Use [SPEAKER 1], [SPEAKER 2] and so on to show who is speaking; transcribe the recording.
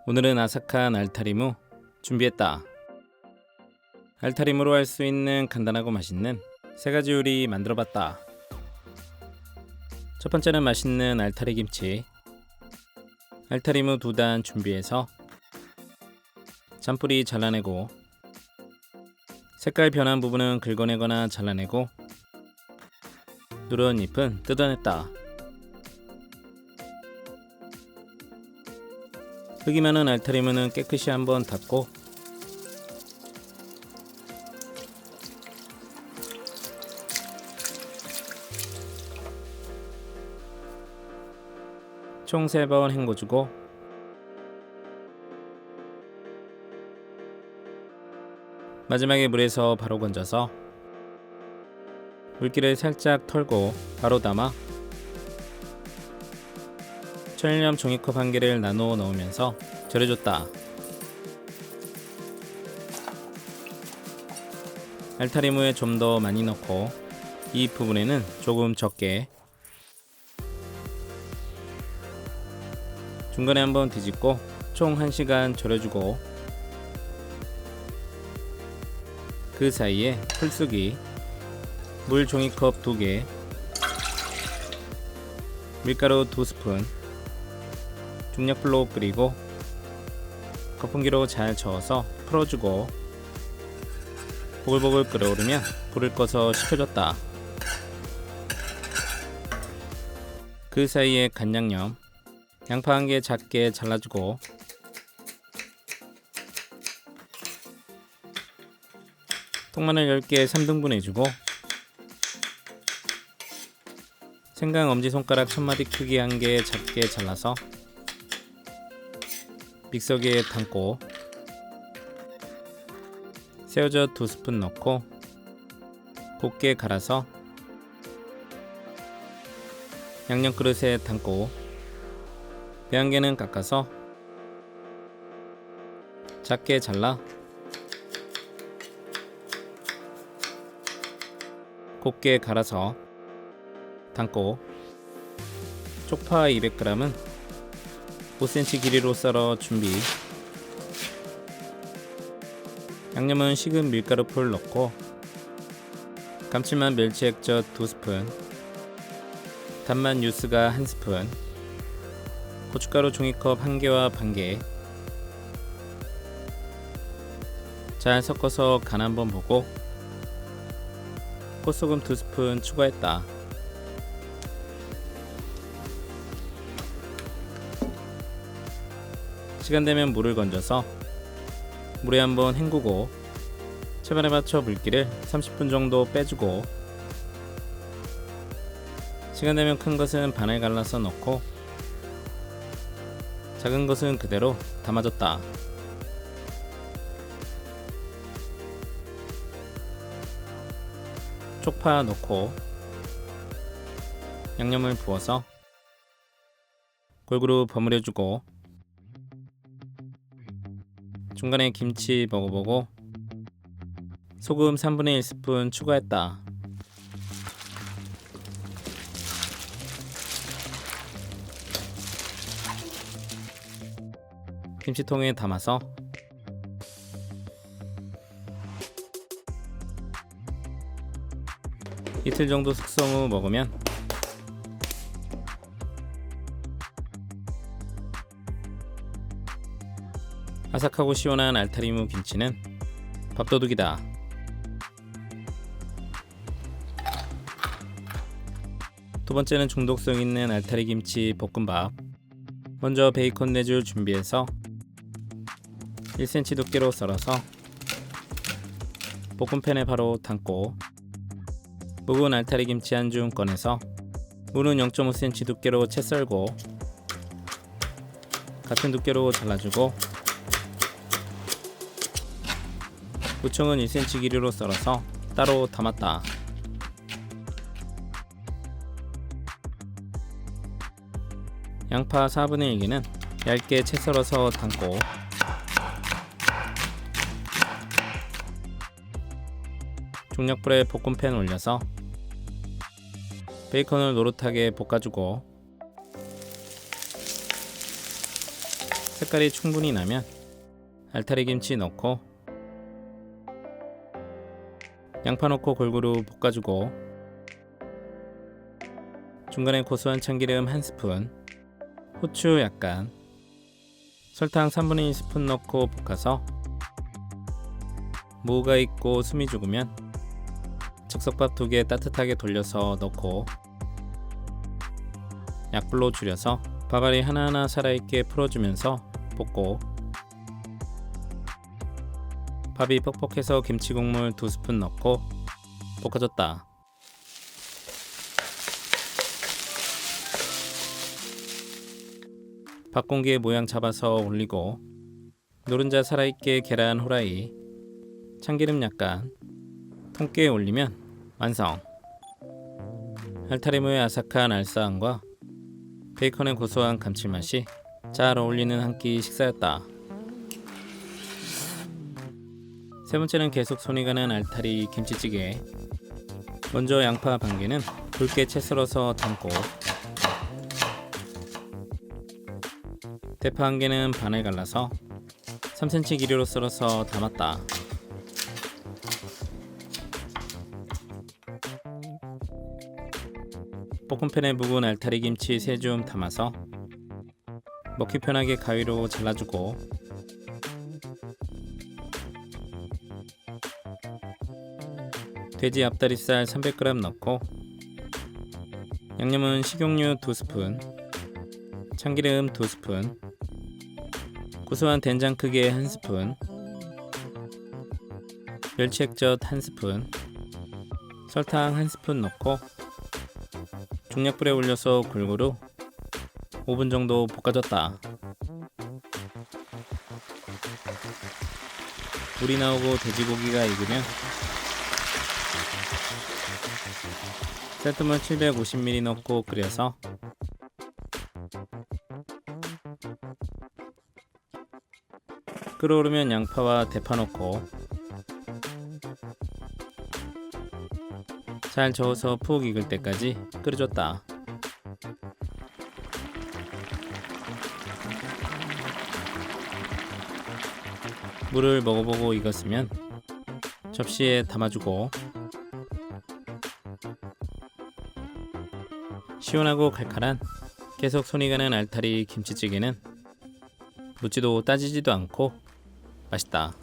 [SPEAKER 1] 오늘은 아삭한 알타리무 준비했다. 알타리무로 할 수 있는 간단하고 맛있는 3가지 요리 만들어봤다. 첫 번째는 맛있는 알타리 김치. 알타리무 2단 준비해서 잔뿌리 잘라내고 색깔 변한 부분은 긁어내거나 잘라내고 누런 잎은 뜯어냈다. 흙이 많은 알타리무는 깨끗이 한번 닦고 총 3번 헹궈주고 마지막에 물에서 바로 건져서 물기를 살짝 털고 바로 담아 천일염 종이컵 1개를 나누어 넣으면서 절여줬다. 알타리무에 좀 더 많이 넣고 이 부분에는 조금 적게 중간에 한번 뒤집고 총 1시간 절여주고 그 사이에 풀쓰기 물 종이컵 2개 밀가루 2스푼 중약불로 끓이고 거품기로 잘 저어서 풀어주고 보글보글 끓어오르면 불을 꺼서 식혀줬다. 그 사이에 간장염 양파 1개 작게 잘라주고 통마늘 10개 3등분 해주고 생강 엄지손가락 1마디 크기 1개 작게 잘라서 믹서기에 담고 새우젓 2스푼 넣고 곱게 갈아서 양념 그릇에 담고 배 1개는 깎아서 작게 잘라 곱게 갈아서 담고 쪽파 200g은 5cm 길이로 썰어 준비. 양념은 식은 밀가루풀 넣고 감칠맛 멸치 액젓 2스푼 단맛 유스가 1스푼 고춧가루 종이컵 1개와 반개 잘 섞어서 간 한번 보고 꽃소금 2스푼 추가했다. 시간 되면 물을 건져서 물에 한번 헹구고 채반에 맞춰 물기를 30분 정도 빼주고 시간 되면 큰 것은 반을 갈라서 넣고 작은 것은 그대로 담아줬다. 쪽파 넣고 양념을 부어서 골고루 버무려주고 중간에 김치 먹어보고 소금 1/3 스푼 추가했다. 김치통에 담아서 이틀 정도 숙성 후 먹으면 아삭하고 시원한 알타리무 김치는 밥도둑이다. 두 번째는 중독성 있는 알타리 김치 볶음밥. 먼저 베이컨 4줄 준비해서 1cm 두께로 썰어서 볶음팬에 바로 담고 묵은 알타리 김치 한 줌 꺼내서 무는 0.5cm 두께로 채 썰고 같은 두께로 잘라주고 무청은 1cm 길이로 썰어서 따로 담았다. 양파 4분의 1개는 얇게 채 썰어서 담고 중약불에 볶음팬 올려서 베이컨을 노릇하게 볶아주고 색깔이 충분히 나면 알타리 김치 넣고 양파 넣고 골고루 볶아주고 중간에 고소한 참기름 1스푼, 후추 약간, 설탕 1/3 스푼 넣고 볶아서 무가 있고 숨이 죽으면 즉석밥 2개 따뜻하게 돌려서 넣고 약불로 줄여서 밥알이 하나하나 살아있게 풀어주면서 볶고 밥이 뻑뻑해서 김치국물 2스푼 넣고 볶아줬다. 밥 공기에 모양 잡아서 올리고 노른자 살아있게 계란 후라이, 참기름 약간, 통깨 올리면 완성. 알타리무의 아삭한 알싸함과 베이컨의 고소한 감칠맛이 잘 어울리는 한 끼 식사였다. 세 번째는 계속 손이 가는 알타리 김치찌개. 먼저 양파 반 개는 굵게 채 썰어서 담고 대파 한 개는 반을 갈라서 3cm 길이로 썰어서 담았다. 볶음팬에 묵은 알타리 김치 3줌 담아서 먹기 편하게 가위로 잘라주고 돼지 앞다리살 300g 넣고 양념은 식용유 2스푼, 참기름 2스푼, 고소한 된장 크기의 1스푼, 멸치 액젓 1스푼, 설탕 1스푼 넣고 중약불에 올려서 골고루 5분 정도 볶아줬다. 물이 나오고 돼지고기가 익으면 쌀뜨물 750ml 넣고 끓여서 끓어오르면 양파와 대파 넣고 잘 저어서 푹 익을 때까지 끓여줬다. 물을 먹어보고 익었으면 접시에 담아주고 시원하고 칼칼한 계속 손이 가는 알타리 김치찌개는 묻지도 따지지도 않고 맛있다.